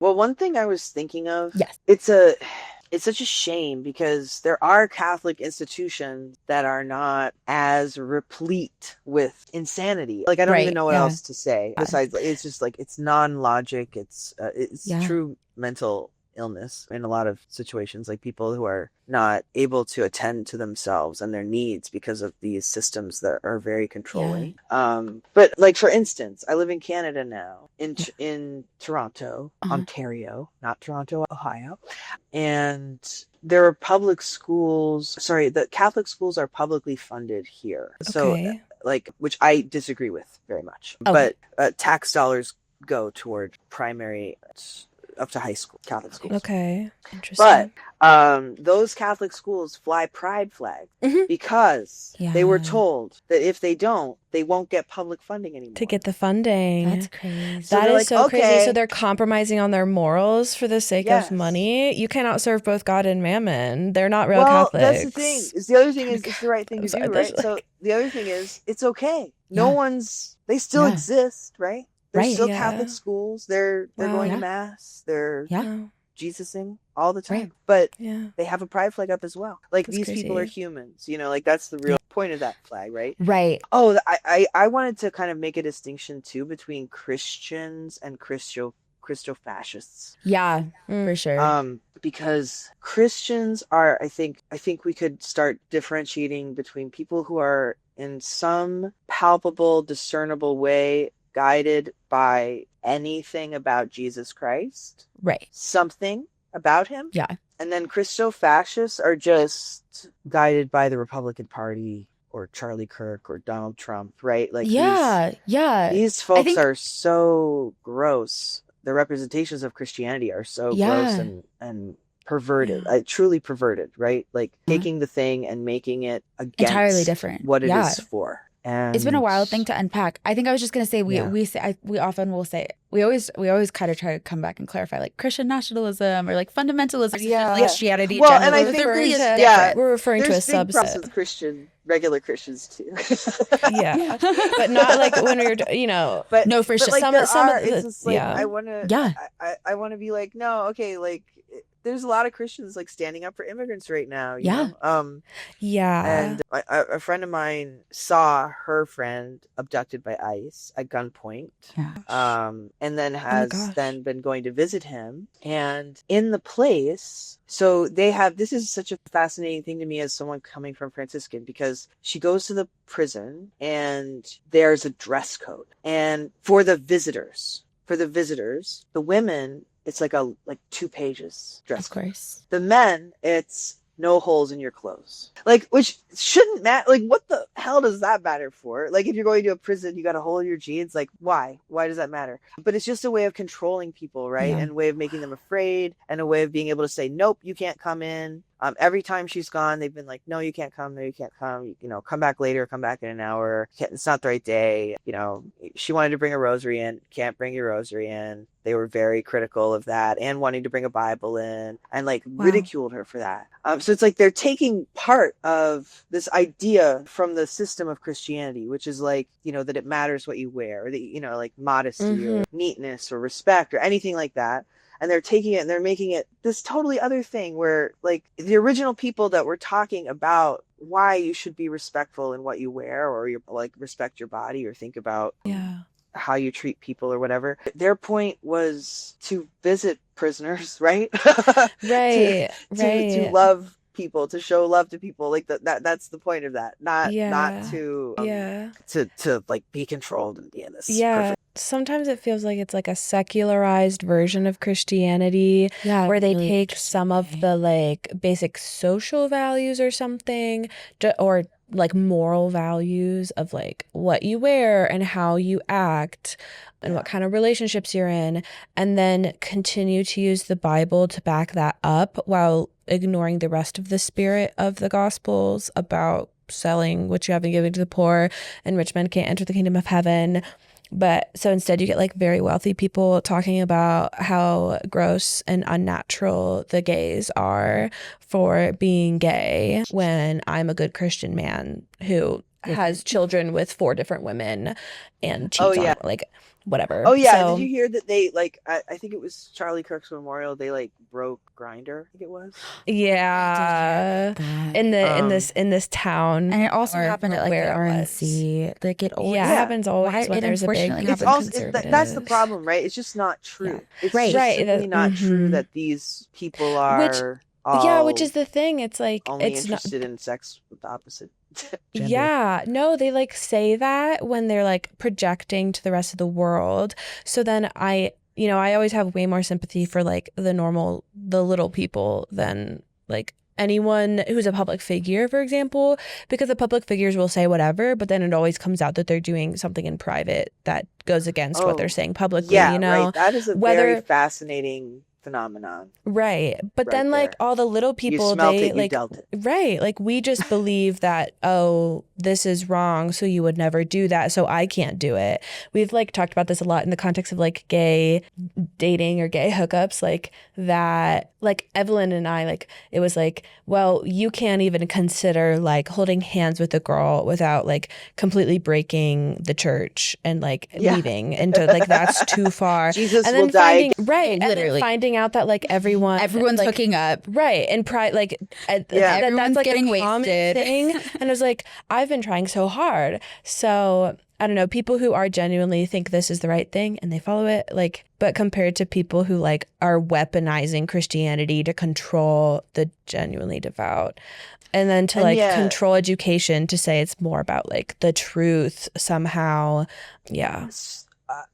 Well, one thing I was thinking of, Yes. it's such a shame because there are Catholic institutions that are not as replete with insanity. Like I don't even Right. know what Yeah. else to say Yeah. besides it's just like it's non-logic. It's Yeah. true mental illness in a lot of situations, like people who are not able to attend to themselves and their needs because of these systems that are very Yeah. controlling. But like for instance, I live in Canada now, Yeah. in Toronto, Uh-huh. Ontario, not Toronto, Ohio, and there are public schools. Sorry, the Catholic schools are publicly funded here. So, Okay. like, which I disagree with very much. Okay. But tax dollars go toward primary up to high school Catholic schools. Okay. But Interesting. those Catholic schools fly pride flags Hmm. because they were Yeah. told that if they don't, they won't get public funding To anymore. get the funding. That's crazy. So That they're is like, so crazy. So okay, they're compromising on their morals for the sake of yes. money. You cannot serve both God and mammon. They're not real Well, that's the thing. Catholics. Is the other thing Trying is to, it's the right thing I'm to sorry. do, That's right? So like, the other thing is it's okay. No Yeah. one's they still Yeah. exist, right? There's Right. still yeah. Catholic schools. They're going to Yeah. mass. They're Yeah. Wow. Jesusing all the Right. time. But Yeah. they have a pride flag up as well. Like That's these people are crazy. humans, like that's the real point of that flag, right? Right. Oh, I wanted to kind of make a distinction too between Christians and Christo-fascists. Yeah. For sure. Because Christians are, I think we could start differentiating between people who are in some palpable, discernible way guided by anything about Jesus Christ, Right. something about him. Yeah. And then Christo-fascists are just guided by the Republican Party or Charlie Kirk or Donald Trump, right? Like Yeah. Yeah. these I folks think, are so gross. The representations of Christianity are so gross yeah. and perverted, Yeah. truly perverted, right? Like Uh, taking the thing and making it entirely against different. what it Yeah. is for. It's been a And wild thing to unpack. I think I was just gonna say yeah, we often will say we always kind of try to come back and clarify like Christian nationalism or like fundamentalism versus Yeah. like Christianity well, and generally. I think They're really there's different. We're referring to a there's big problems subset. with regular Christians too. Yeah. But not like when we're, but No, for but sure. like some there some are, of it's the, just like yeah. I want to Yeah. I want to be like, no, okay, like there's a lot of Christians like standing up for immigrants right now, Yeah. Yeah. and a friend of mine saw her friend abducted by ICE at gunpoint, Yeah. and then Oh my has gosh. then been going to visit him, and in the place, so they have, this is such a fascinating thing to me as someone coming from Franciscan, because she goes to the prison and there's a dress code, and for the visitors, the women, it's like 2 pages dress Of code. course. The men, it's no holes in your clothes. Like, which shouldn't matter. Like, what the hell does that matter for? Like, if you're going to a prison, you got a hole in your jeans. Like, why? Why does that matter? But it's just a way of controlling people, right? Yeah. And a way of making them afraid, and a way of being able to say, nope, you can't come in. Every time she's gone, they've been like, no, you can't come. No, you can't come. Come back later. Come back in an hour. It's not the right day. She wanted to bring a rosary in. Can't bring your rosary in. They were very critical of that, and wanting to bring a Bible in, and like ridiculed her for that. So it's like they're taking part of this idea from the system of Christianity, which is like, that it matters what you wear, or that, like modesty or neatness or respect or anything like that. And they're taking it and they're making it this totally other thing where like the original people that were talking about why you should be respectful in what you wear, or like respect your body, or think about how you treat people or whatever. Their point was to visit prisoners, right? Right. To love people, to show love to people. Like that's the point of that. Not to to like be controlled and be in this perfect. Sometimes it feels like it's like a secularized version of Christianity, where they take some of the like basic social values or something, or like moral values of like what you wear and how you act and what kind of relationships you're in, and then continue to use the Bible to back that up while ignoring the rest of the spirit of the Gospels about selling what you have and giving to the poor, and rich men can't enter the kingdom of heaven. But so instead you get like very wealthy people talking about how gross and unnatural the gays are for being gay, when I'm a good Christian man who has children with 4 different women and cheats on like whatever. Oh yeah, So, did you hear that they like? I think it was Charlie Kirk's memorial. They like broke Grinder. I think it was. yeah, That. in this town, And it also or happened at like the where it RNC. Like it always yeah, it happens always why when it there's a big unfortunately It's happens. also that's the conservative. problem, right? It's just not true. It's Right. just Right, simply not true mhm. that these people Which are yeah, which all is the thing. It's like only it's not. interested in sex with the opposite gender. Yeah, no, they like say that when they're like projecting to the rest of the world. So then I always have way more sympathy for like the little people than like anyone who's a public figure, for example, because the public figures will say whatever, but then it always comes out that they're doing something in private that goes against what they're Oh, saying publicly, yeah, right. That is a very Whether fascinating phenomenon right. But right then like there. all the little You people, smelt they it, you like dealt it. right, like we just believe that, oh, this is wrong, so you would never do that, so I can't do it. We've like talked about this a lot in the context of like gay dating or gay hookups, like that, like Evelyn and I, like it was like, well, you can't even consider like holding hands with a girl without like completely breaking the church and like Yeah. leaving into like that's too far. Jesus And will then die finding right, and then Literally. finding out that like everyone's like, hooking up, right, and like Yeah. Everyone's that's like getting a common wasted. thing. And I was like, I've been trying so hard. So I don't know, people who are genuinely think this is the right thing and they follow it, like, but compared to people who like are weaponizing Christianity to control the genuinely devout. And then to like control education to say it's more about like the truth somehow. Yeah.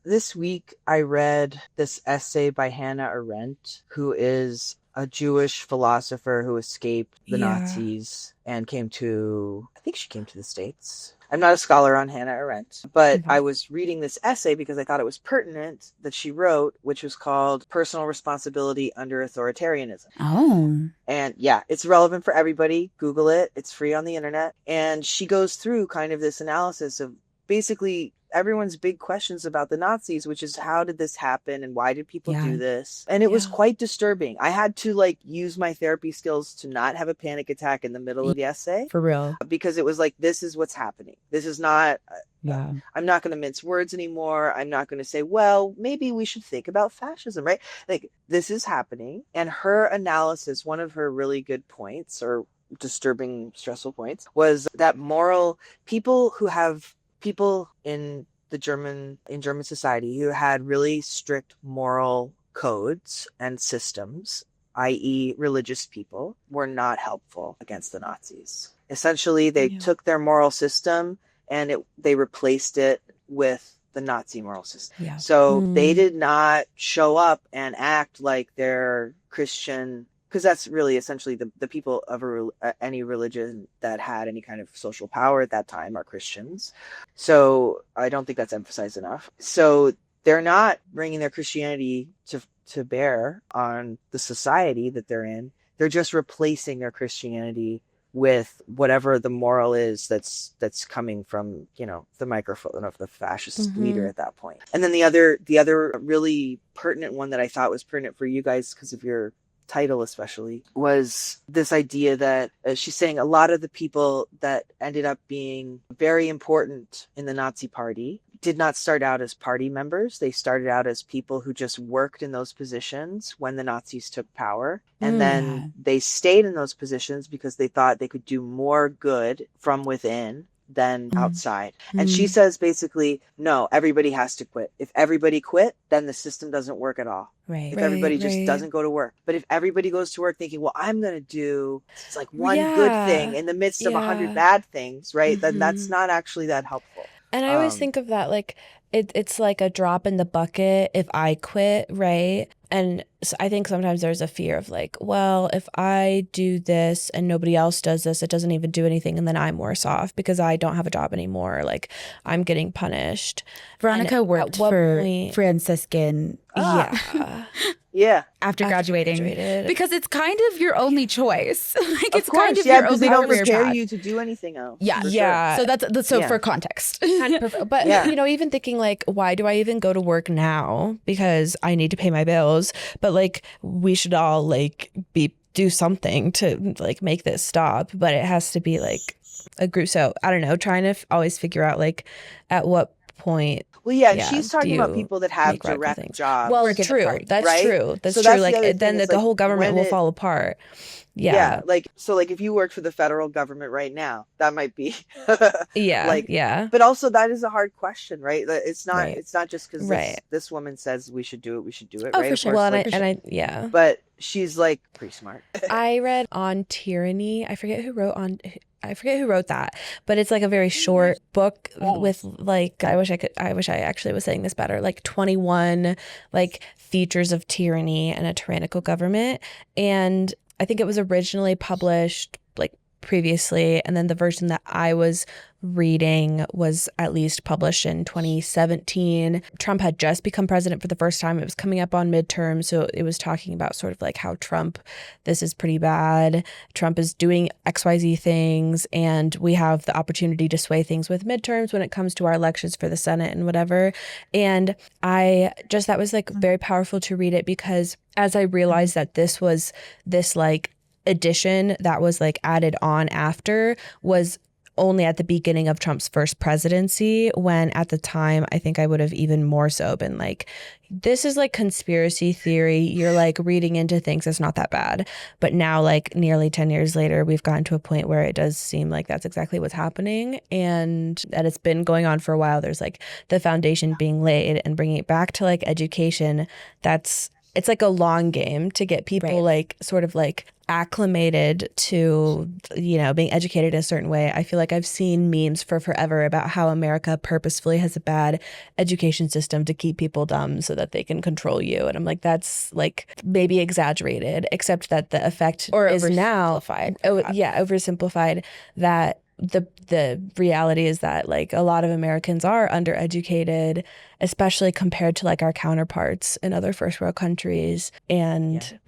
This week I read this essay by Hannah Arendt, who is a Jewish philosopher who escaped the Nazis and I think she came to the States. I'm not a scholar on Hannah Arendt, but I was reading this essay because I thought it was pertinent that she wrote, which was called Personal Responsibility Under Authoritarianism. Oh. And yeah, it's relevant for everybody. Google it. It's free on the internet. And she goes through kind of this analysis of basically everyone's big questions about the Nazis, which is how did this happen and why did people do this? And it was quite disturbing. I had to like use my therapy skills to not have a panic attack in the middle of the essay. For real. Because it was like, this is what's happening. This is not, yeah. I'm not going to mince words anymore. I'm not going to say, well, maybe we should think about fascism, right? Like this is happening. And her analysis, one of her really good points or disturbing, stressful points was that people in German society who had really strict moral codes and systems, i.e. religious people, were not helpful against the Nazis. Essentially, they took their moral system and they replaced it with the Nazi moral system. Yeah. So they did not show up and act like they're Christian, because that's really essentially the people of any religion that had any kind of social power at that time are Christians. So I don't think that's emphasized enough. So they're not bringing their Christianity to bear on the society that they're in. They're just replacing their Christianity with whatever the moral is that's coming from, the microphone of the fascist leader at that point. And then the other really pertinent one that I thought was pertinent for you guys because of your title especially was this idea that she's saying a lot of the people that ended up being very important in the Nazi party did not start out as party members. They started out as people who just worked in those positions when the Nazis took power. And then they stayed in those positions because they thought they could do more good from within than outside. And she says basically, no, everybody has to quit. If everybody quit, then the system doesn't work at all. Right. If everybody just doesn't go to work. But if everybody goes to work thinking, well, I'm going to do like one good thing in the midst of 100 bad things, right? Then that's not actually that helpful. And I always think of that like it's like a drop in the bucket if I quit, right? And so I think sometimes there's a fear of like, well, if I do this and nobody else does this, it doesn't even do anything, and then I'm worse off because I don't have a job anymore. Like I'm getting punished. Veronica worked for Franciscan. Yeah. After graduating. Because it's kind of your only choice. Like it's kind of your because they only don't prepare path. you to do anything else. Yeah. Yeah. Sure. So that's for context. But even thinking like, why do I even go to work now? Because I need to pay my bills. But like we should all like do something to like make this stop. But it has to be like a group. So I don't know, trying to always figure out like at what point, Well, yeah, and yeah, she's do talking about you people that have make radical direct things? jobs. Well, Work in the true. party. That's Right? true. That's So true. that's the Like other thing then is the like whole government when will it, fall apart. yeah, Yeah. like so like if you worked for the federal government right now, that might be Yeah. like, Yeah. but also that is a hard question, right? That Right. it's not just because Right. this woman says we should do it, Oh, right? for Of sure. course, Well, like, yeah. but she's like pretty smart. I read On Tyranny. I forget who wrote that, but it's like a very short book with like I wish I actually was saying this better. Like 21 like features of tyranny and a tyrannical government. And I think it was originally published like previously, and then the version that I was reading was at least published in 2017. Trump had just become president for the first time. It was coming up on midterm, so it was talking about sort of like how this is pretty bad. Trump is doing XYZ things, and we have the opportunity to sway things with midterms when it comes to our elections for the Senate and whatever. And that was like very powerful to read it, because as I realized that this was this like edition that was like added on after was only at the beginning of Trump's first presidency, when at the time I think I would have even more so been like, this is like conspiracy theory. You're like reading into things. It's not that bad. But now, like nearly 10 years later, we've gotten to a point where it does seem like that's exactly what's happening, and that it's been going on for a while. There's like the foundation being laid, and bringing it back to like education. It's like a long game to get people like sort of like acclimated to, being educated in a certain way. I feel like I've seen memes for forever about how America purposefully has a bad education system to keep people dumb so that they can control you. And I'm like, that's like maybe exaggerated, except that the effect is now oversimplified, that the reality is that like a lot of Americans are undereducated, especially compared to like our counterparts in other first world countries. And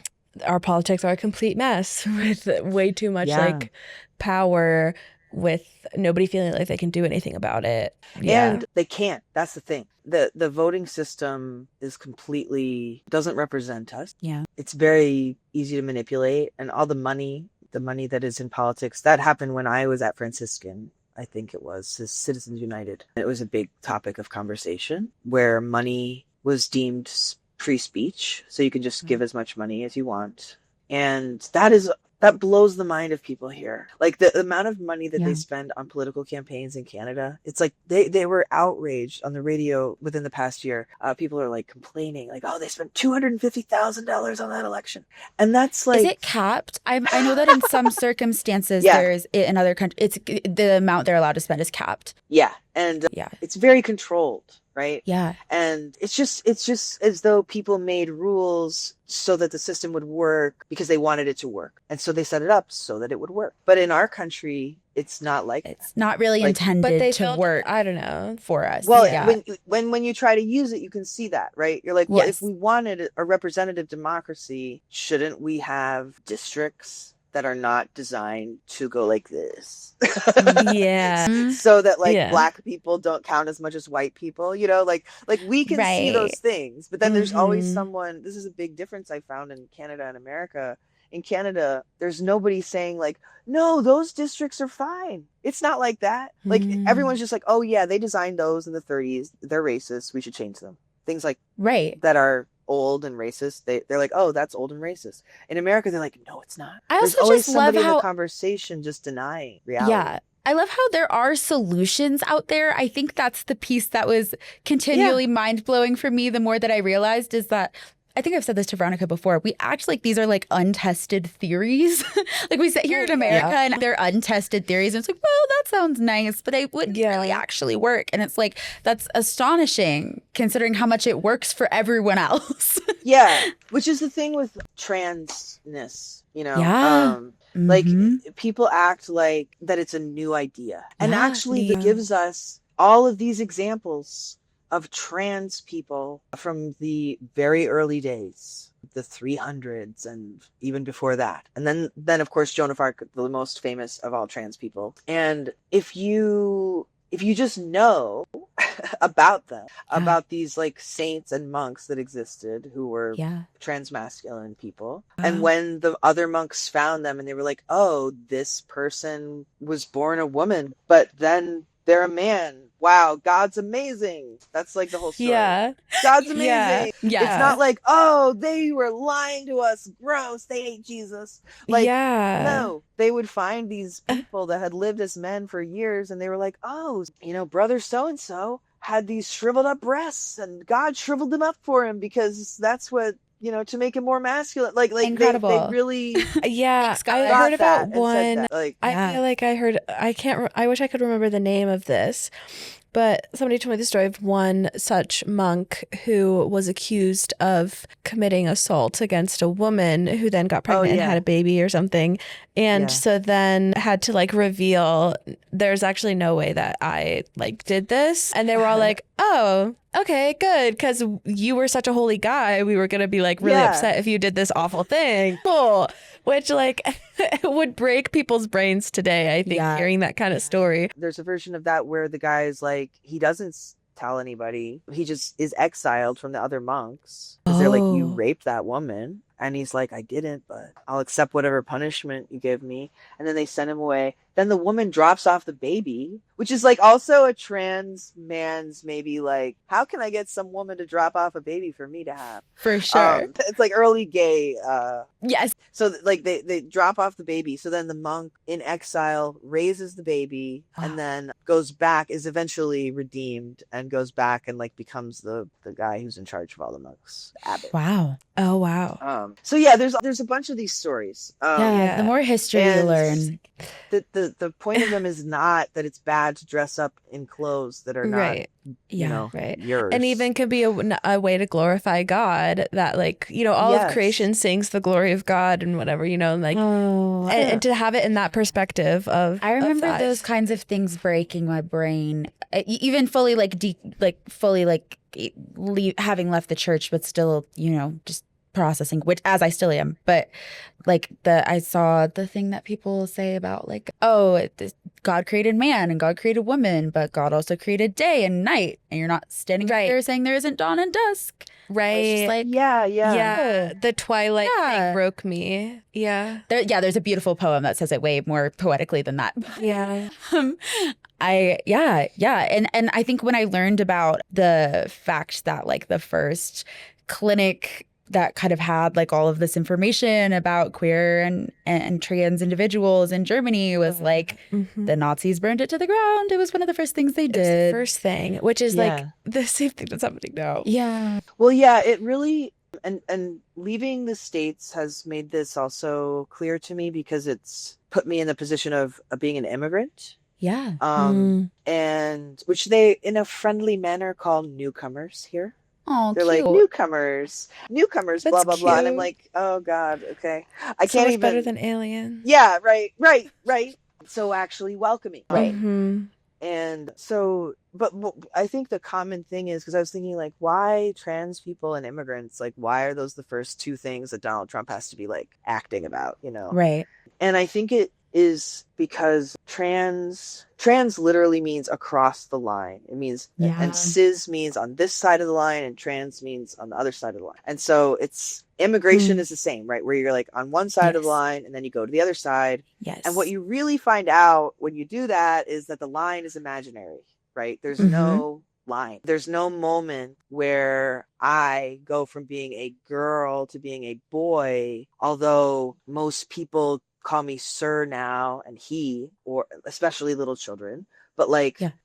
our politics are a complete mess with way too much like power, with nobody feeling like they can do anything about it. And they can't. That's the thing. The voting system is completely doesn't represent us. Yeah. It's very easy to manipulate, and all the money that is in politics, that happened when I was at Franciscan. I think it was Citizens United. It was a big topic of conversation where money was deemed free speech, so you can just give as much money as you want. And that blows the mind of people here. Like the amount of money that they spend on political campaigns in Canada, it's like they were outraged on the radio within the past year. People are like complaining, like, oh, they spent $250,000 on that election. And that's like, is it capped? I know that in some circumstances there's in other countries, it's the amount they're allowed to spend is capped. Yeah. And it's very controlled. Right? Yeah. And it's just as though people made rules so that the system would work because they wanted it to work. And so they set it up so that it would work. But in our country, it's not like it's not really intended but they to work. I don't know, for us. Well, when you try to use it, you can see that, right? You're like, well, if we wanted a representative democracy, shouldn't we have districts that are not designed to go like this? So that like black people don't count as much as white people, like we can see those things, but then there's always someone. This is a big difference I found in Canada and America. In Canada, there's nobody saying like, no, those districts are fine. It's not like that. Like everyone's just like, oh yeah, they designed those in the 30s. They're racist. We should change them. Things like that are old and racist. They're like, oh, that's old and racist. In America, they're like, no, it's not. There's always somebody in the conversation just denying reality. Yeah. I love how there are solutions out there. I think that's the piece that was continually mind-blowing for me. The more that I realized is that, I think I've said this to Veronica before, we act like these are like untested theories. Like we sit here in America and they're untested theories. And it's like, well, that sounds nice, but it wouldn't really actually work. And it's like, that's astonishing considering how much it works for everyone else. Which is the thing with transness, Like people act like that it's a new idea. And actually it gives us all of these examples of trans people from the very early days, the 300s and even before that. And then of course, Joan of Arc, the most famous of all trans people. And if you just know about them, about these like saints and monks that existed who were transmasculine people. And when the other monks found them and they were like, oh, this person was born a woman, but then they're a man, wow, God's amazing. That's like the whole story. Yeah. God's amazing. Yeah. It's not like, oh, they were lying to us. Gross. They hate Jesus. Like, no, they would find these people that had lived as men for years, and they were like, oh, brother so-and-so had these shriveled up breasts, and God shriveled them up for him because that's what, to make him more masculine. Like Incredible. They really I heard about one. I feel like I heard, I wish I could remember the name of this, but somebody told me the story of one such monk who was accused of committing assault against a woman who then got pregnant and had a baby or something. And so then had to reveal there's actually no way that I did this. And they were all like, oh, okay, good. Because you were such a holy guy. We were going to be really upset if you did this awful thing. Cool. Which would break people's brains today, I think, hearing that kind of story. There's a version of that where the guy is he doesn't tell anybody. He just is exiled from the other monks. Because they're like, you raped that woman. And he's like, I didn't, but I'll accept whatever punishment you give me. And then they send him away. Then the woman drops off the baby, which is also a trans man's maybe how can I get some woman to drop off a baby for me to have? For sure. It's early gay. Yes. So they drop off the baby. So then the monk in exile raises the baby and then goes back, is eventually redeemed and goes back and becomes the guy who's in charge of all the monks. Abbot. Wow. Oh, wow. So yeah, there's a bunch of these stories. The more history you learn. The point of them is not that it's bad to dress up in clothes that are not, yours. And even could be a way to glorify God, that all of creation sings the glory of God and whatever, and to have it in that perspective of. I remember those kinds of things breaking my brain, even fully having left the church, but still, just processing, which as I still am, but I saw the thing that people say about God created man and God created woman, but God also created day and night, and you're not standing there saying there isn't dawn and dusk. Right. The twilight thing broke me. There's a beautiful poem that says it way more poetically than that. Yeah. And I think when I learned about the fact that the first clinic that kind of had all of this information about queer and trans individuals in Germany was the Nazis burned it to the ground. It was one of the first things they did. It's the first thing, which is the same thing that's happening now. Yeah. Well, yeah, it really, and leaving the States has made this also clear to me because it's put me in the position of being an immigrant. Yeah. And which they, in a friendly manner, call newcomers here. Oh, they're cute. newcomers, That's blah, blah, blah. cute. And I'm like, oh God, okay. I So can't much even. better than aliens. Yeah, right. So actually welcoming. Right. Mm-hmm. And so, but I think the common thing is, because I was thinking why trans people and immigrants, why are those the first two things that Donald Trump has to be acting about, Right. And I think it is because trans literally means across the line. It means, and cis means on this side of the line, and trans means on the other side of the line. And so it's immigration is the same, right? Where you're on one side of the line and then you go to the other side. Yes. And what you really find out when you do that is that the line is imaginary, right? There's no line. There's no moment where I go from being a girl to being a boy, although most people call me sir now and he, or especially little children. But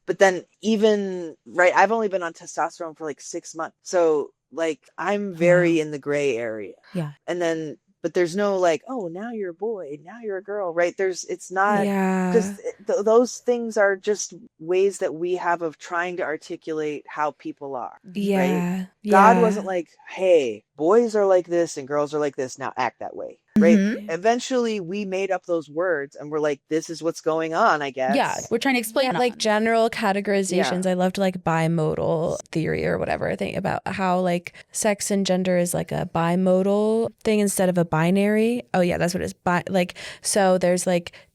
but then even, right, I've only been on testosterone for 6 months. So I'm very in the gray area. Yeah. And then, but there's no oh, now you're a boy, now you're a girl, right? It's not, because those things are just ways that we have of trying to articulate how people are. Yeah. Right? God wasn't hey, boys are like this and girls are like this, now act that way. Right. Eventually we made up those words and we're this is what's going on, I guess. Yeah. We're trying to explain general categorizations. I loved bimodal theory or whatever. I think about how sex and gender is a bimodal thing instead of a binary. Oh yeah, that's what it is. So there's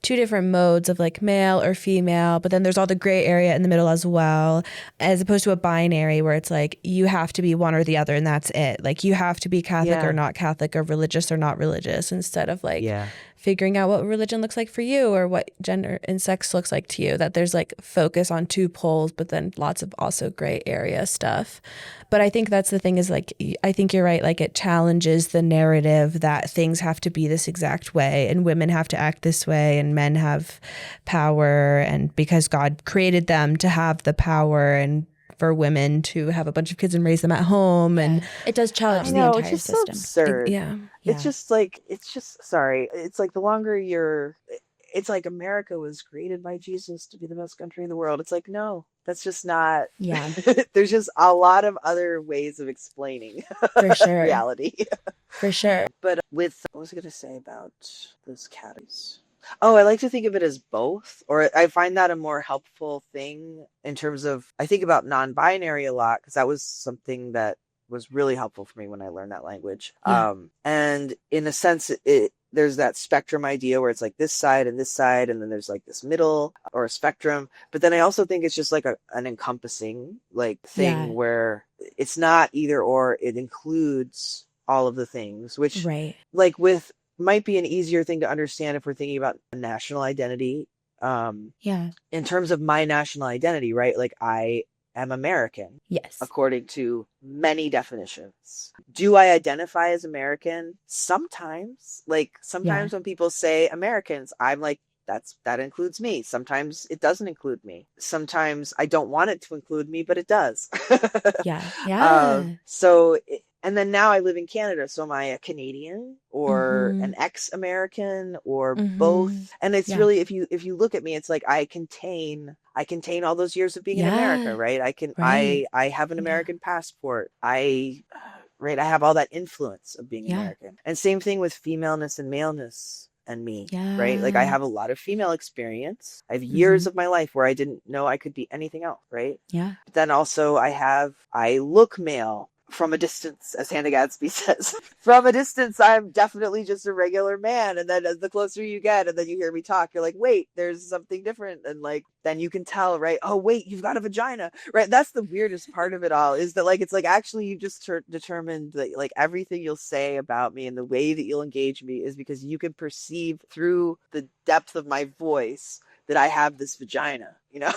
two different modes of male or female, but then there's all the gray area in the middle as well, as opposed to a binary where it's you have to be one or the other and that's it. You have to be Catholic or not Catholic, or religious or not religious, instead of figuring out what religion looks like for you or what gender and sex looks like to you, that there's like focus on two poles, but then lots of also gray area stuff. But I think that's the thing is like, I think you're right. Like it challenges the narrative that things have to be this exact way and women have to act this way and men have power, and because God created them to have the power and for women to have a bunch of kids and raise them at home. And it does challenge the entire it's just system. So absurd. Yeah. It's just sorry. It's like the longer it's like America was created by Jesus to be the best country in the world. It's like, no, that's just not. Yeah. There's just a lot of other ways of explaining For sure. reality. For sure. But what was I going to say about those categories? Oh, I like to think of it as both, or I find that a more helpful thing in terms of, I think about non-binary a lot because that was something that was really helpful for me when I learned that language. Yeah. And in a sense, there's that spectrum idea where it's like this side, and then there's like this middle or a spectrum. But then I also think it's just like an encompassing like thing where it's not either or, it includes all of the things, which like with might be an easier thing to understand if we're thinking about national identity. In terms of my national identity, right? Like I am American. Yes. According to many definitions. Do I identify as American? Sometimes. Like sometimes when people say Americans, I'm like, that includes me. Sometimes it doesn't include me. Sometimes I don't want it to include me, but it does. And then now I live in Canada. So am I a Canadian or an ex-American or both? And it's really, if you look at me, it's like I contain all those years of being in America, right? I have an American passport. I have all that influence of being American. And same thing with femaleness and maleness and me, right? Like I have a lot of female experience. I have years of my life where I didn't know I could be anything else, right? Yeah. But then also I look male. From a distance, as Hannah Gadsby says. From a distance, I'm definitely just a regular man. And then as the closer you get, and then you hear me talk, you're like, wait, there's something different. And like, then you can tell, right? Oh, wait, you've got a vagina, right? That's the weirdest part of it all, is that like, it's like, actually you just determined that like everything you'll say about me and the way that you'll engage me is because you can perceive through the depth of my voice that I have this vagina, you know?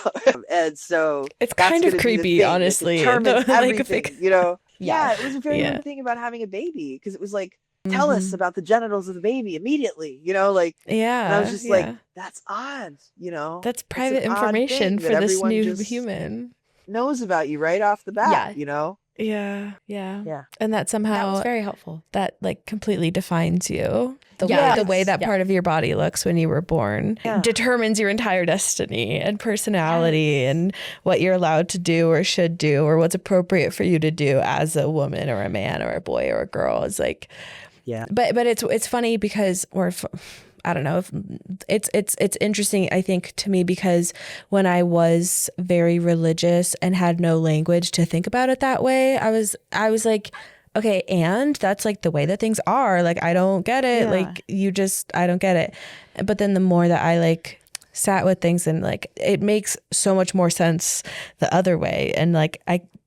And so it's kind of creepy, honestly. Everything, you know? Yeah, it was a very weird thing about having a baby, because it was like, tell us about the genitals of the baby immediately, you know? Like, and I was just like, that's odd, you know? That's private information for this new human. Knows about you right off the bat, you know? Yeah. And that somehow that was very helpful. That like completely defines you. The way that part of your body looks when you were born determines your entire destiny and personality and what you're allowed to do or should do or what's appropriate for you to do as a woman or a man or a boy or a girl. It's like, but it's funny because, I don't know if it's interesting, I think, to me, because when I was very religious and had no language to think about it that way, I was like, okay, and that's like the way that things are. Like, I don't get it. Like, I don't get it. But then the more that I like sat with things and like, it makes so much more sense the other way. And like,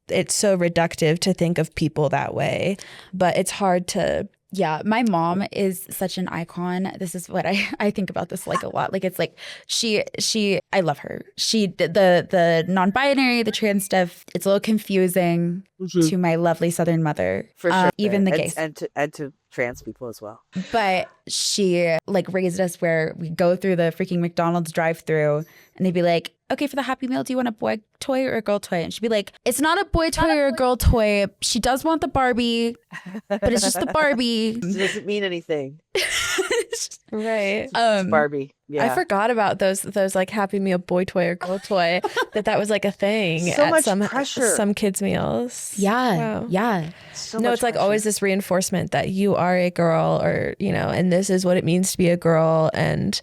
it's so reductive to think of people that way, but it's hard to. Yeah, my mom is such an icon. This is what I think about this like a lot. Like it's like she I love her. She the non-binary, the trans stuff, it's a little confusing to my lovely Southern mother. For sure. Even the gays. And to trans people as well. But she like raised us where we go through the freaking McDonald's drive-thru and they'd be like, okay, for the Happy Meal, do you want a boy toy or a girl toy? And she'd be like, it's not a boy toy or a girl toy. She does want the Barbie, but it's just the Barbie. It doesn't mean anything. Right. It's Barbie. Yeah. I forgot about those like Happy Meal boy toy or girl toy, that was like a thing so at much some pressure. Some kids' meals. Yeah. Wow. Yeah. So no, much it's like pressure. always this reinforcement that you are a girl, or, you know, and this is what it means to be a girl and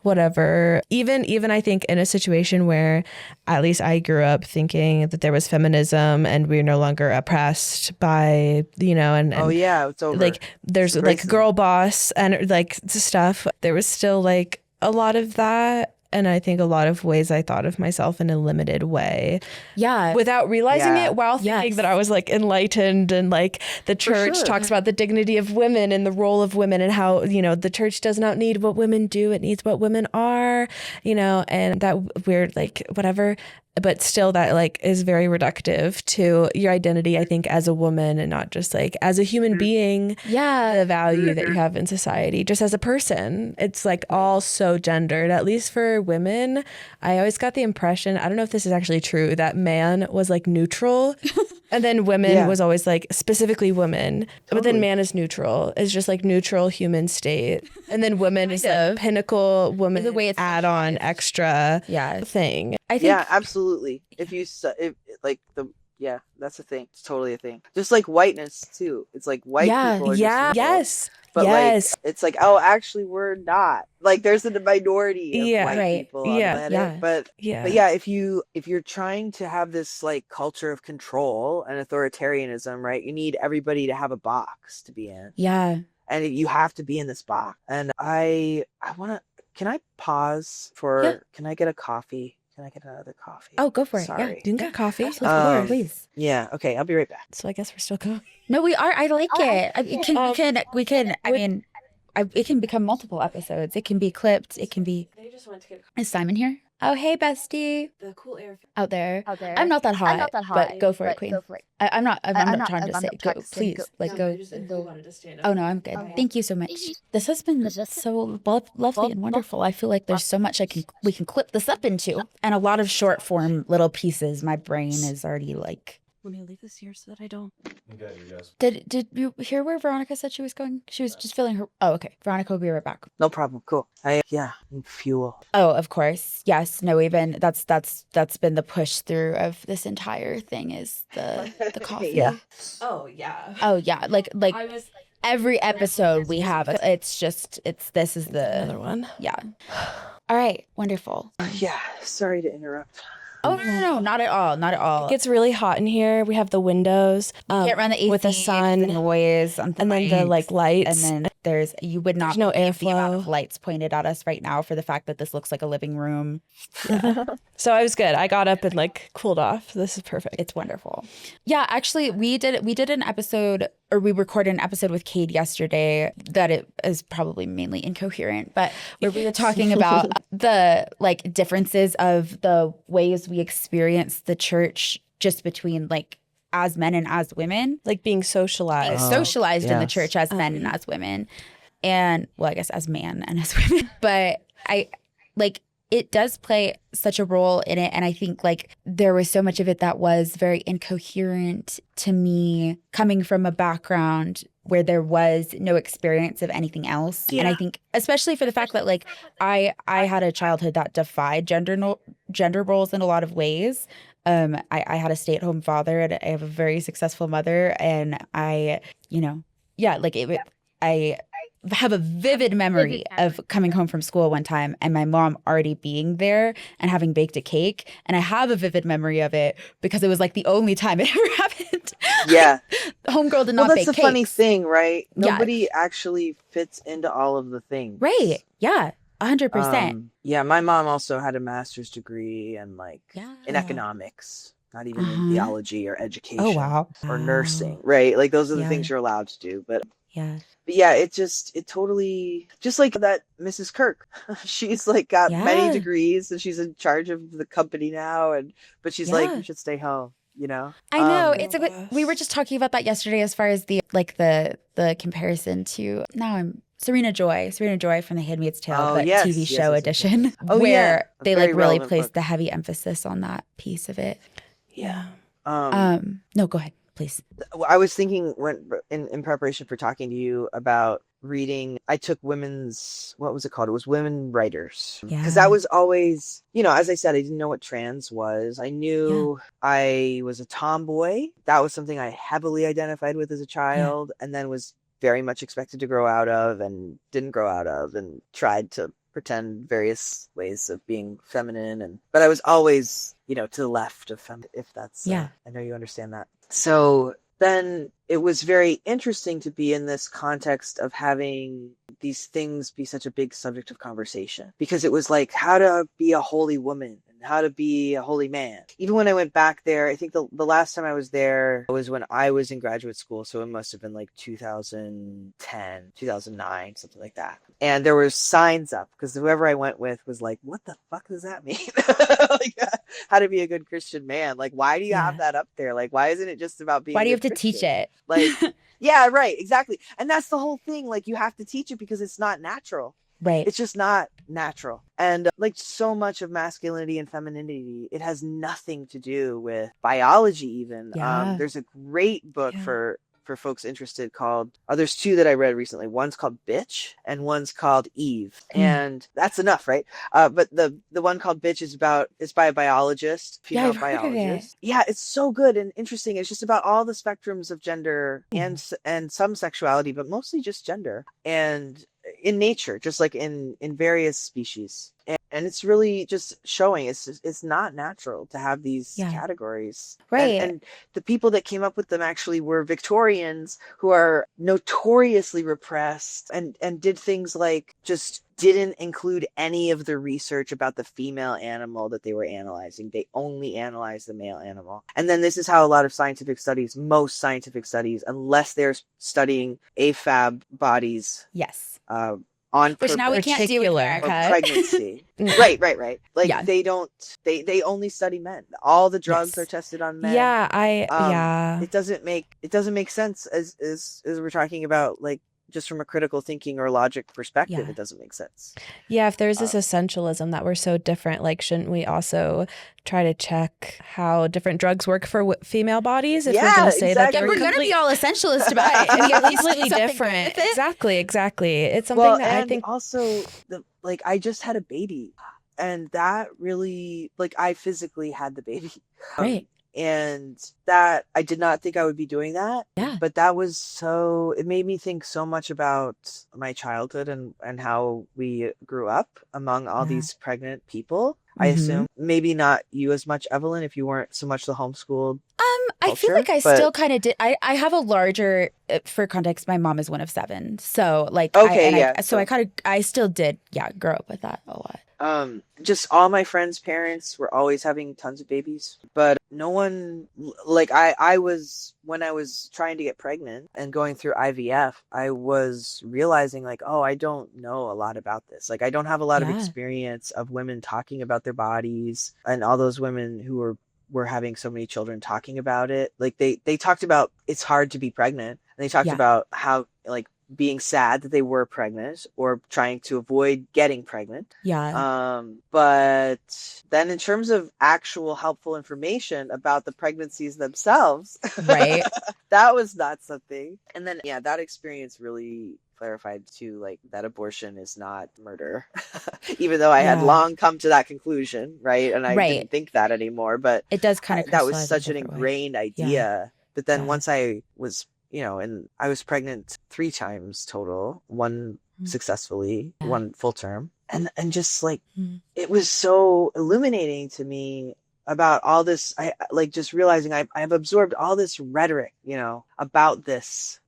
whatever. Even I think in a situation where at least I grew up thinking that there was feminism and we're no longer oppressed by, you know, and it's over. Like there's like girl boss and like stuff. There was still like a lot of that And I think a lot of ways I thought of myself in a limited way. Yeah. Without realizing Yeah. it, while thinking that I was like enlightened, and like the church talks about the dignity of women and the role of women, and how, you know, the church does not need what women do, it needs what women are, you know, and that weird, like, whatever. But still, that like is very reductive to your identity, I think, as a woman, and not just like as a human being. Yeah. The value that you have in society, just as a person. It's like all so gendered, at least for women. I always got the impression, I don't know if this is actually true, that man was like neutral. And then women was always like specifically women. Totally. But then man is neutral. It's just like neutral human state. And then women is like pinnacle woman, the way it's add-on extra thing. I think absolutely. If like the that's a thing. It's totally a thing. Just like whiteness too. It's like white people are just yes. But like it's like, oh, actually we're not. Like there's a minority of white people on the planet. But if you're trying to have this like culture of control and authoritarianism, right, you need everybody to have a box to be in. Yeah. And you have to be in this box. And I wanna, can I pause for can I get a coffee? Can I get another coffee? Oh, go for it. Sorry. Yeah. You can get coffee. Absolutely. Please. Yeah. Okay. I'll be right back. So I guess we're still going. No, we are. I like it. We can. I mean, it can become multiple episodes. It can be clipped. It can be. Is Simon here? Oh, hey, bestie. The cool air out there. I'm not that hot. But go for it, queen. I'm not trying to say go. Please, like go. Oh no, I'm good. Thank you so much. This has been so lovely and wonderful. I feel like there's so much we can clip this up into, and a lot of short form little pieces. My brain is already like. Let me leave this here so that I don't. Okay, yes. Did you hear where Veronica said she was going? She was just filling her. Oh, okay. Veronica will be right back. No problem. Cool. Need fuel. Oh, of course. Yes. No. Even that's been the push through of this entire thing is the coffee. Yeah. Oh yeah. Oh yeah. Like every episode we have. This is the another one. Yeah. All right. Wonderful. Yeah. Sorry to interrupt. Oh no, not at all, not at all. It gets really hot in here. We have the windows. Can't run the AC with the sun, the noise, and then the like lights, and then you would not no believe the amount airflow. of lights pointed at us right now for the fact that this looks like a living room. Yeah. So I was good. I got up and like cooled off. This is perfect. It's wonderful. Yeah, actually, we did an episode, or we recorded an episode with Cade yesterday that it is probably mainly incoherent, but where we were talking about the like differences of the ways we experience the church just between like as men and as women, like being socialized, in the church as men and as women, and well, I guess as man and as women, but it does play such a role in it. And I think like there was so much of it that was very incoherent to me coming from a background where there was no experience of anything else. Yeah. And I think especially for the fact that like I had a childhood that defied gender roles in a lot of ways. I had a stay-at-home father and I have a very successful mother, and I have a vivid memory of coming home from school one time and my mom already being there and having baked a cake. And I have a vivid memory of it because it was like the only time it ever happened. Yeah. Homegirl did not bake cakes. Well, that's the funny thing, right? Nobody actually fits into all of the things. Right. Yeah. 100%. Yeah. My mom also had a master's degree and in economics. Not even in theology or education. Oh, wow. Or nursing, right? Like those are the things you're allowed to do. But yeah, it totally, just like that Mrs. Kirk, she's like got many degrees and she's in charge of the company now. But she's like, you should stay home, you know? I know. We were just talking about that yesterday as far as the comparison to Serena Joy from The Handmaid's Tale, but TV show edition, where they like really placed the heavy emphasis on that piece of it. Yeah. No, go ahead, please. I was thinking in preparation for talking to you about reading, I took what was it called? It was women writers. Yeah. Because that was always, as I said, I didn't know what trans was. I knew I was a tomboy. That was something I heavily identified with as a child, and then was very much expected to grow out of and didn't grow out of, and tried to pretend various ways of being feminine, but I was always to the left of feminine, if that's I know you understand that. So then it was very interesting to be in this context of having these things be such a big subject of conversation, because it was like how to be a holy woman and how to be a holy man. Even when I went back there, I think the last time I was there was when I was in graduate school. So it must have been like 2010, 2009, something like that. And there were signs up because whoever I went with was like, what the fuck does that mean? Like, how to be a good Christian man. Like, why do you have that up there? Like, why isn't it just about being Why do you a have to Christian? teach it? Like, yeah, right, exactly. And that's the whole thing. Like, you have to teach it because it's not natural. Right. It's just not natural. And like so much of masculinity and femininity, it has nothing to do with biology even. Yeah. There's a great book for folks interested called, there's two that I read recently. One's called Bitch and one's called Eve. And that's enough, right? But the one called Bitch it's by a biologist, female biologist. Yeah, it's so good and interesting. It's just about all the spectrums of gender and some sexuality, but mostly just gender. And in nature, just like in various species. And it's really just showing it's not natural to have these categories. Right. And the people that came up with them actually were Victorians who are notoriously repressed and did things like just didn't include any of the research about the female animal that they were analyzing. They only analyzed the male animal. And then this is how a lot of most scientific studies, unless they're studying AFAB bodies. Yes. Which now we can't do in America. Pregnancy. Right. Like they only study men. All the drugs are tested on men. It doesn't make sense as we're talking about, like, just from a critical thinking or logic perspective, it doesn't make sense. Yeah, if there's this essentialism that we're so different, like, shouldn't we also try to check how different drugs work for female bodies? If we're going to say that we're going to be all essentialist about it and get completely different. Exactly. It's something that I think also I just had a baby, and that really, like, I physically had the baby. Right. And that I did not think I would be doing that. Yeah. But it made me think so much about my childhood and how we grew up among all these pregnant people. I assume maybe not you as much, Evelyn, if you weren't so much the homeschooled. I feel like I still kind of did. I have a larger, for context, my mom is one of 7. So like, I still did, grow up with that a lot. Just all my friends' parents were always having tons of babies, but no one, like I was, when I was trying to get pregnant and going through IVF, I was realizing like, oh, I don't know a lot about this. Like, I don't have a lot of experience of women talking about their bodies, and all those women who were having so many children talking about it. Like they talked about it's hard to be pregnant, and they talked about how, like, being sad that they were pregnant or trying to avoid getting pregnant. But then in terms of actual helpful information about the pregnancies themselves, right, that was not something. And then that experience really clarified too, like, that abortion is not murder. Even though I had long come to that conclusion, right? And I didn't think that anymore, but it does kind of that was such an ingrained idea. But then once I was, and I was pregnant 3 times total, one successfully, one full term. And just like, it was so illuminating to me about all this. I like just realizing I've absorbed all this rhetoric, about this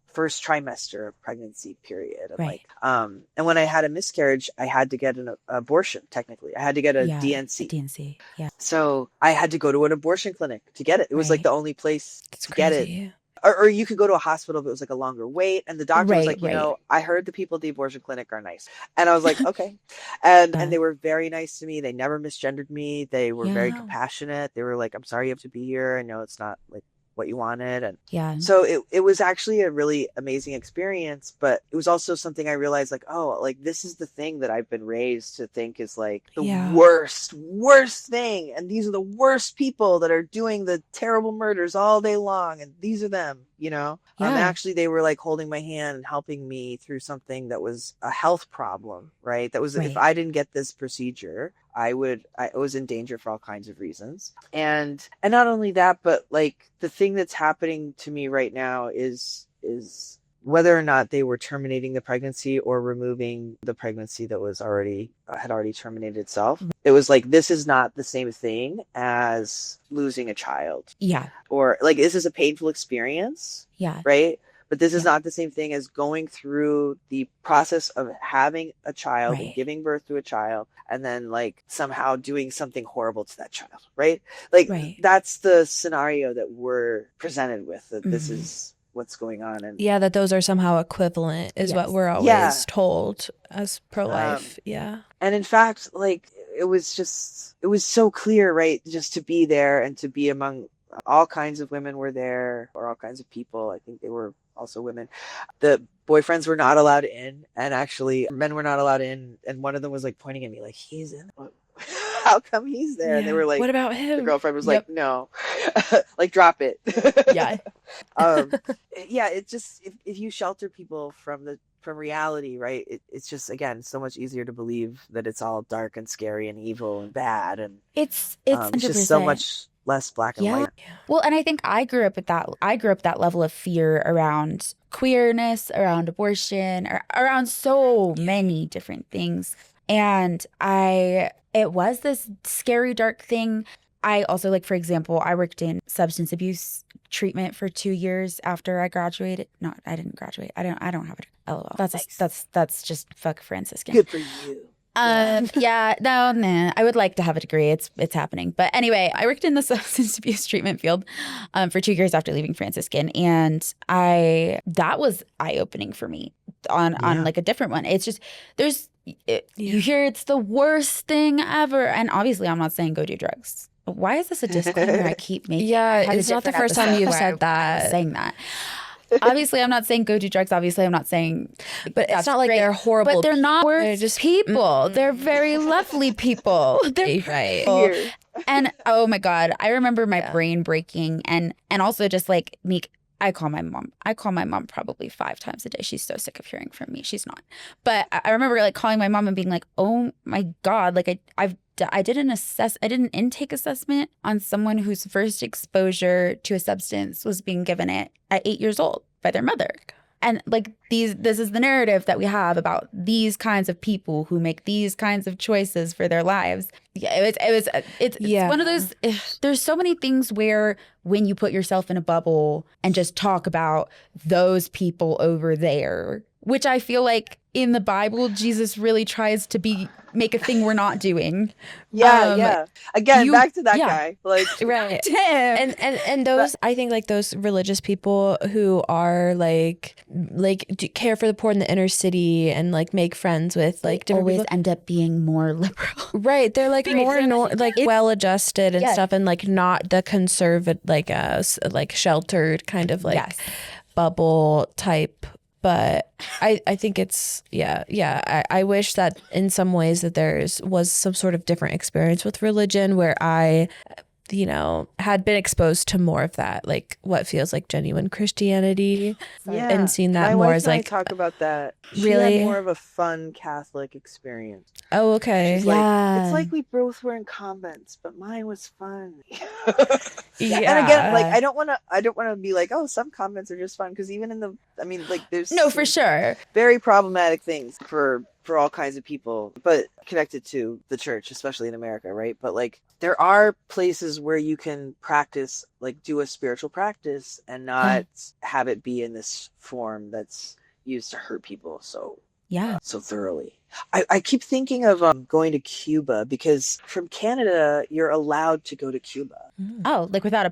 first trimester of pregnancy period. And and when I had a miscarriage, I had to get an abortion. Technically, I had to get a DNC. So I had to go to an abortion clinic to get it. It was like the only place to get it. Or you could go to a hospital if it was like a longer wait. And the doctor was like, I heard the people at the abortion clinic are nice. And I was like, okay. And they were very nice to me. They never misgendered me. They were very compassionate. They were like, I'm sorry you have to be here. I know it's not like what you wanted. And so it was actually a really amazing experience, but it was also something I realized, like, oh, like, this is the thing that I've been raised to think is like the worst thing. And these are the worst people that are doing the terrible murders all day long. And these are them, actually, they were like holding my hand and helping me through something that was a health problem, right? That was, if I didn't get this procedure, I was in danger for all kinds of reasons. And not only that, but like, the thing that's happening to me right now is whether or not they were terminating the pregnancy or removing the pregnancy that had already terminated itself. It was like, this is not the same thing as losing a child. Yeah. Or like, this is a painful experience. Yeah. Right. But this is not the same thing as going through the process of having a child and giving birth to a child and then like somehow doing something horrible to that child, right? Like that's the scenario that we're presented with, that this is what's going on. And that those are somehow equivalent is what we're always told as pro-life. And in fact, like it was so clear, right? Just to be there and to be among all kinds of women were there, or all kinds of people. I think they were also women. The boyfriends were not allowed in, and actually men were not allowed in. And one of them was like pointing at me like, he's in. How come he's there? And they were like, what about him? The girlfriend was like, no, like drop it. It's just, if you shelter people from reality, right? It's just, again, so much easier to believe that it's all dark and scary and evil and bad. And it's just so much less black and white. Well, and I think I grew up that level of fear around queerness, around abortion, around so many different things. And it was this scary, dark thing. I also, like, for example, I worked in substance abuse treatment for 2 years after I graduated. No, I didn't graduate. I don't have it. LOL. That's just fuck Franciscan. Good for you. I would like to have a degree. It's happening. But anyway, I worked in the substance abuse treatment field for 2 years after leaving Franciscan, and that was eye-opening for me on like a different one. It's just you hear it's the worst thing ever, and obviously I'm not saying go do drugs. Why is this a disclaimer I keep making? It's not the first time you've said that. Saying that. Obviously, I'm not saying go do drugs. Obviously, I'm not saying... But it's not like they're horrible. But they're not worse. They're just people. They're very lovely people. They're right. And oh my God, I remember my brain breaking, and also just like me... I call my mom probably 5 times a day. She's so sick of hearing from me. She's not. But I remember like calling my mom and being like, oh my God, like I did an intake assessment on someone whose first exposure to a substance was being given it at 8 years old by their mother. And like this is the narrative that we have about these kinds of people who make these kinds of choices for their lives. It's one of those. There's so many things where when you put yourself in a bubble and just talk about those people over there, which I feel like in the Bible, Jesus really tries to make a thing we're not doing. Again, back to that guy. Like, right. And those, I think, like those religious people who are like care for the poor in the inner city and like make friends with like different always people. End up being more liberal. Right. They're like more like well adjusted and stuff, and like not the conservative, like sheltered kind of like bubble type. But I think it's, I wish that in some ways that was some sort of different experience with religion where I, had been exposed to more of that, like what feels like genuine Christianity, and seen that more as like. My wife and I talk about that. She really had more of a fun Catholic experience. Oh, okay. She's like, it's like we both were in convents, but mine was fun. And again, like I don't want to be like, oh, some convents are just fun, because even there's for sure very problematic things for all kinds of people, but connected to the church, especially in America, right? But like there are places where you can practice, like do a spiritual practice and not have it be in this form that's used to hurt people so thoroughly. I keep thinking of going to Cuba, because from Canada you're allowed to go to Cuba. Oh, like without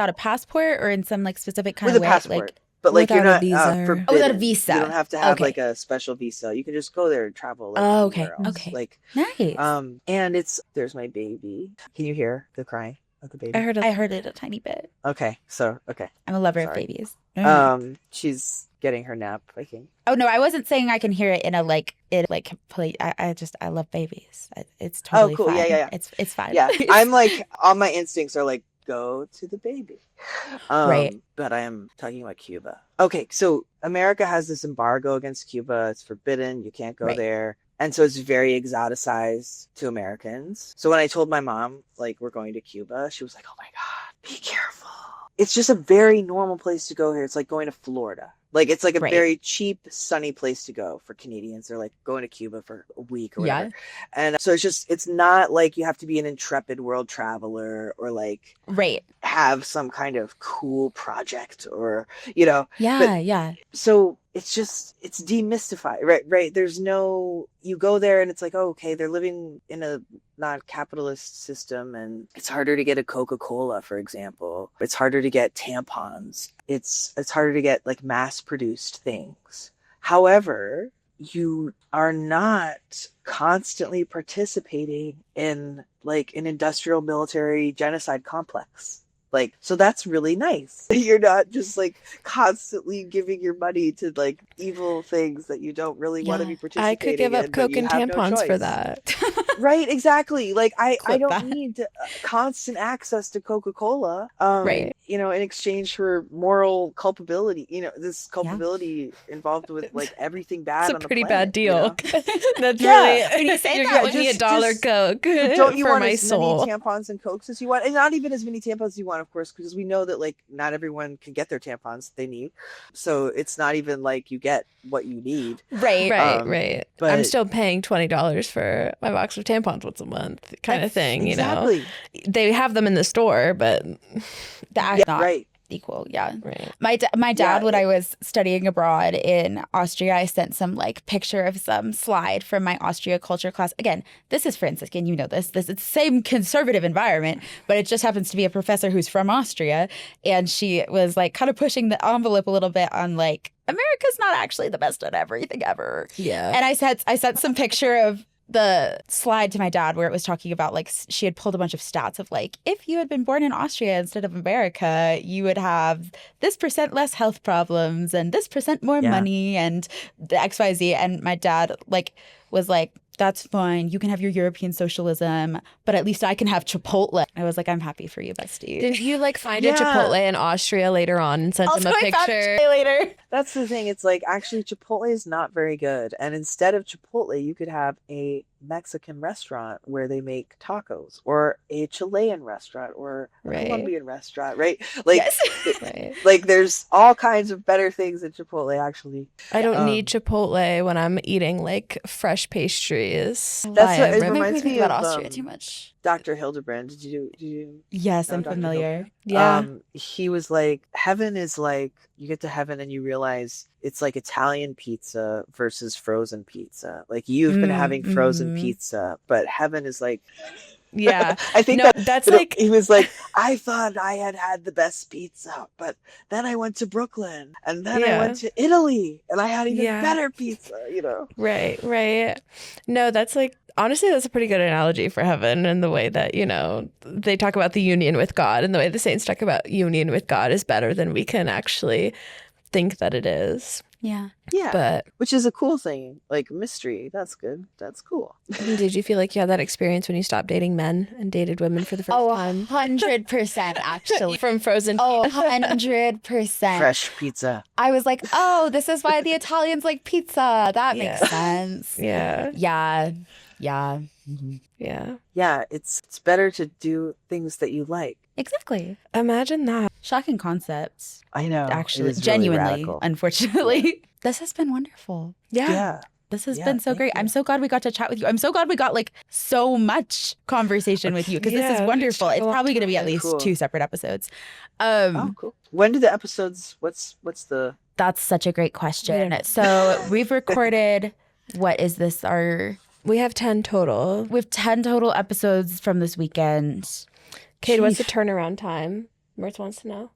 a passport, or in some like specific kind with of way, passport. like. But like without you're not a visa. forbidden. Without a visa. You don't have to have like a special visa. You can just go there and travel. Like, okay. Like nice. And there's my baby. Can you hear the cry of the baby? I heard it a tiny bit. Okay. I'm a lover of babies. She's getting her nap, I think. Oh no, I wasn't saying I can hear it in a complete. I love babies. It's totally cool. fine. Yeah. It's fine. Yeah, I'm like, all my instincts are like, go to the baby. Right. But I am talking about Cuba. Okay, so America has this embargo against Cuba. It's forbidden. You can't go there. And so it's very exoticized to Americans. So when I told my mom, like, we're going to Cuba, she was like, oh my God, be careful. it's just a very normal place to go here. It's like going to Florida. Like, it's like a Right. very cheap, sunny place to go for Canadians. They're like going to Cuba for a week or whatever. Yeah. And so it's not like you have to be an intrepid world traveler or like Right. have some kind of cool project or, you know. Yeah. Yeah. So it's demystified, right? There's no, you go there and it's like, oh, okay, they're living in a non-capitalist system and it's harder to get a Coca-Cola, for example. It's harder to get tampons. It's harder to get like mass-produced things. However, you are not constantly participating in like an industrial military genocide complex. Like, so that's really nice. You're not just like constantly giving your money to like evil things that you don't really want to be participating in. I could give up Coke and tampons for that. Right, exactly. Like I Clip don't that. need constant access to Coca-Cola, Right. you know, in exchange for moral culpability. You know, this culpability involved with like everything bad It's on a the pretty planet, bad deal. you know? That's Yeah. really, When you say you're that, giving me just- $1 Coke Don't you for want my as soul. many tampons and Cokes as you want? And not even as many tampons as you want, of course, because we know that like not everyone can get their tampons they need. So it's not even like you get what you need. Right. Right. but- I'm still paying $20 for my box of tampons once a month, kind of thing. Exactly. You know, they have them in the store, but That's Yeah, not right. equal. Yeah. right. My dad, Yeah, when I was studying abroad in Austria, I sent some like picture of some slide from my Austria culture class. Again, this is Franciscan, you know this. It's the same conservative environment, but it just happens to be a professor who's from Austria. And she was like kind of pushing the envelope a little bit on like, America's not actually the best at everything ever. Yeah. And I sent some picture of the slide to my dad where it was talking about like she had pulled a bunch of stats of like, if you had been born in Austria instead of America, you would have this % less health problems and this % more money and the XYZ. And my dad like was like, that's fine. You can have your European socialism, but at least I can have Chipotle. I was like, I'm happy for you, bestie. Didn't you like find a Chipotle in Austria later on and send Also, him a I found picture? Chipotle later. That's the thing. It's like actually Chipotle is not very good. And instead of Chipotle, you could have a Mexican restaurant where they make tacos or a Chilean restaurant or a Right. Colombian restaurant, right? Like, Yes. Right. like there's all kinds of better things at Chipotle actually. I don't need Chipotle when I'm eating like fresh pastries. That's what it Maybe we reminds think me about of. Austria too much. Dr. Hildebrand. Did you Yes, No, I'm Dr. familiar. Yeah. He was like, heaven is like, you get to heaven and you realize it's like Italian pizza versus frozen pizza. Like you've been having frozen pizza, but heaven is like, Yeah. I think No, that's like, he was like, I thought I had the best pizza, but then I went to Brooklyn and then I Yeah. went to Italy and I had even Yeah. better pizza, you know? right. No, that's like, honestly, that's a pretty good analogy for heaven and the way that, you know, they talk about the union with God and the way the saints talk about union with God is better than we can actually think that it is. Yeah. Yeah. But Which is a cool thing. Like mystery. That's good. That's cool. did you feel like you had that experience when you stopped dating men and dated women for the first time? 100% actually. From frozen. Oh, 100%. Fresh pizza. I was like, oh, this is why the Italians like pizza. That makes Yeah. sense. Yeah. Yeah. Yeah. Yeah, it's better to do things that you like. Exactly. Imagine that. Shocking concepts. I know. Actually, it is really genuinely, radical. unfortunately. This has been wonderful. Yeah. This has Yeah, been so thank great. you. I'm so glad we got to chat with you. I'm so glad we got like so much conversation with you because this Yeah, is wonderful. it's It's probably going to be at least Cool. 2 separate episodes. Oh, cool. When do the episodes? What's the? That's such a great question. So we've recorded, what is this? We have 10 total. We have 10 total episodes from this weekend. Kate, what's the turnaround time? Mertz wants to know.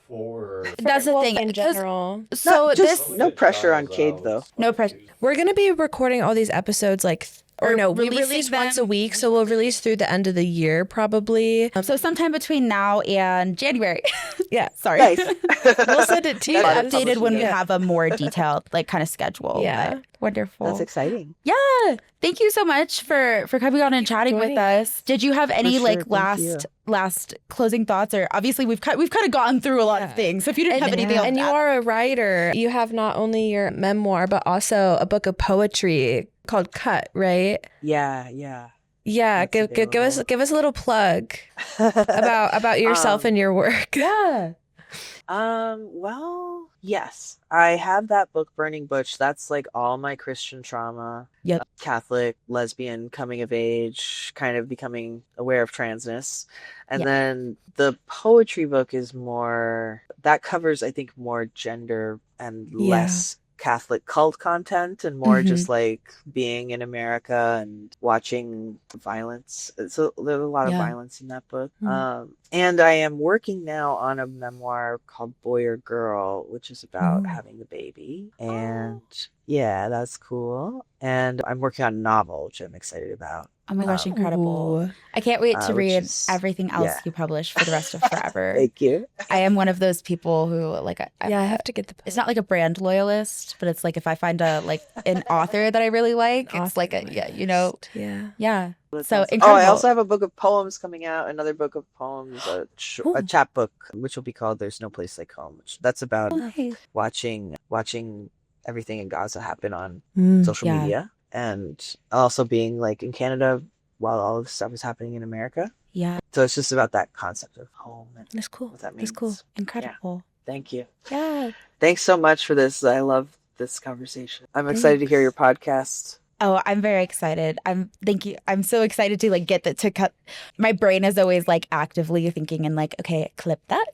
That's the Well, thing. in 'cause- general. So Not this, just no pressure on Cade though. no pressure. We're going to be recording all these episodes like, or Or no, we releasing release once a them- week. So we'll release through the end of the year probably. So sometime between now and January. Yeah. Sorry. Nice. We'll send it to you. That's Updated when we Yeah. have a more detailed like kind of schedule. Yeah. But wonderful. That's exciting. Yeah. Thank you so much for coming on and chatting with joining us. Did you have any sure, like thank you. last closing thoughts? Or obviously we've kind of gone through a lot of things. So if you didn't have anything else, And to you add. are a writer. You have not only your memoir, but also a book of poetry called Cut, right? Yeah. Yeah, That's give us a little plug about yourself and your work. Yeah. Well, yes. I have that book, Burning Butch. That's like all my Christian trauma. Yep. Catholic, lesbian, coming of age, kind of becoming aware of transness. And Yeah. then the poetry book is more, that covers, I think, more gender and less Catholic cult content and more just like being in America and watching violence. So there's a lot of violence in that book. And I am working now on a memoir called Boy or Girl, which is about having the baby. And yeah, that's cool. And I'm working on a novel, which I'm excited about. Oh my gosh, incredible. I can't wait to read everything else you publish for the rest of forever. Thank you. I am one of those people who like I have to get the book. It's not like a brand loyalist, but it's like if I find a like an author that I really like, it's like a So incredible. I also have a book of poems coming out, another book of poems, a chap book, which will be called There's No Place Like Home. That's about watching everything in Gaza happen on social media, and also being like in Canada while all of this stuff is happening in America. Yeah. So it's just about that concept of home. And that's cool. What that means. That's cool. Incredible. Yeah. Thank you. Yeah. Thanks so much for this. I love this conversation. I'm excited to hear your podcast. Oh, I'm very excited. Thank you. I'm so excited to like get that to cut. My brain is always like actively thinking and like, okay, clip that.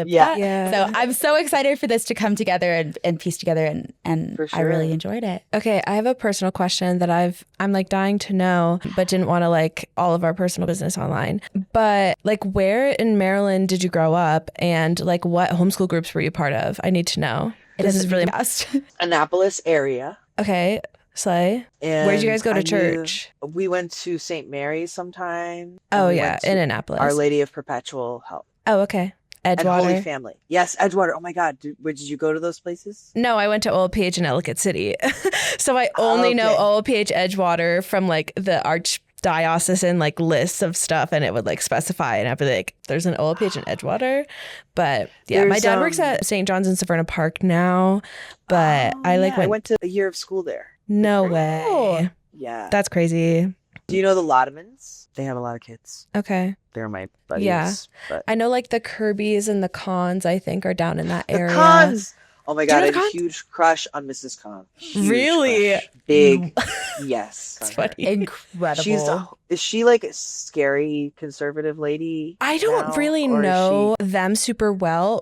Yeah. So I'm so excited for this to come together and piece together and For sure. I really enjoyed it. Okay, I have a personal question that I'm like dying to know, but didn't want to like all of our personal business online. But like where in Maryland did you grow up and like what homeschool groups were you part of? I need to know. This is really fast. Annapolis area. Okay. Slay. Where did you guys go to church? We went to St. Mary's sometime. Oh, yeah, in Annapolis. Our Lady of Perpetual Help. Oh, okay. Edgewater. And Holy Family. Yes, Edgewater. Oh my God. Did you go to those places? No, I went to OLPH in Ellicott City. So I only know OLPH Edgewater from like the archdiocesan like lists of stuff, and it would like specify, and I'd be like, there's an OLPH in Edgewater. But yeah, my dad works at St. John's in Severna Park now, but I went to a year of school there. No way. Yeah. That's crazy. Do you know the Lottomans? They have a lot of kids. Okay. They're my buddies. Yeah. But I know like the Kirbys and the Khans, I think, are down in that area. The Khans! Oh my God, I you know had a huge crush on Mrs. Khan. Really? Crush. Big. Yes. That's funny. Incredible. Is she like a scary conservative lady? I don't really know them super well.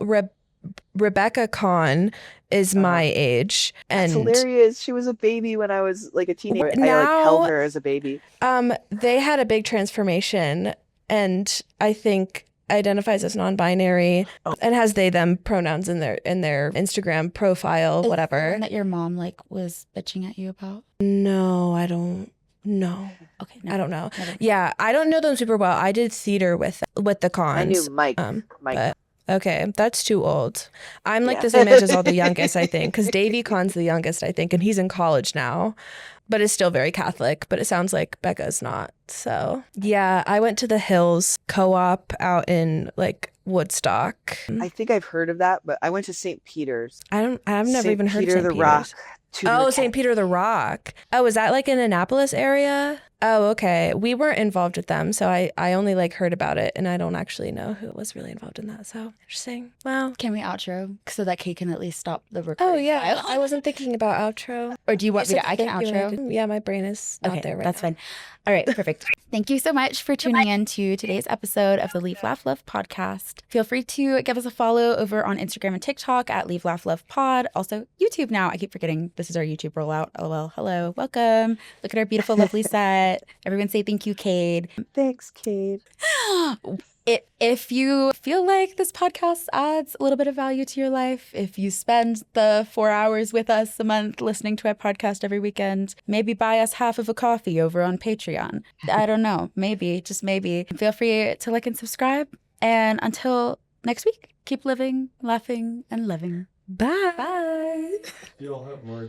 Rebecca Khan is my age, and that's hilarious. She was a baby when I was like a teenager. I like held her as a baby. They had a big transformation, and I think identifies as non-binary and has they them pronouns in their Instagram profile, whatever. Is that your mom like was bitching at you about? No, I don't. No. Okay. I don't know. Yeah, I don't know them super well. I did theater with the Khans. I knew Mike. But, okay, that's too old. I'm like the same age as all the youngest, I think, because Davey Khan's the youngest, I think, and he's in college now, but is still very Catholic. But it sounds like Becca's not. So yeah, I went to the Hills Co-op out in like Woodstock. I think I've heard of that, but I went to St. Peter's. I've never even heard of St. Peter's. Rock. St. Peter the Rock. Oh, is that like in Annapolis area? Oh, okay. We weren't involved with them, so I only like heard about it, and I don't actually know who was really involved in that. So interesting. Wow. Can we outro so that Kate can at least stop the recording? Oh yeah, I wasn't thinking about outro. Or do you want me to? I can outro. Yeah, my brain is not there right that's now. Fine. All right, perfect. Thank you so much for tuning in to today's episode of the Leave Laugh Love podcast. Feel free to give us a follow over on Instagram and TikTok at Leave Laugh Love Pod. Also YouTube now. I keep forgetting this is our YouTube rollout. Oh well, hello, welcome. Look at our beautiful, lovely set. Everyone say thank you, Cade. Thanks, Cade. If you feel like this podcast adds a little bit of value to your life, if you spend the 4 hours with us a month listening to our podcast every weekend, maybe buy us half of a coffee over on Patreon. I don't know. Maybe, just maybe. Feel free to like and subscribe. And until next week, keep living, laughing, and loving. Bye. Bye. You all have Mertz.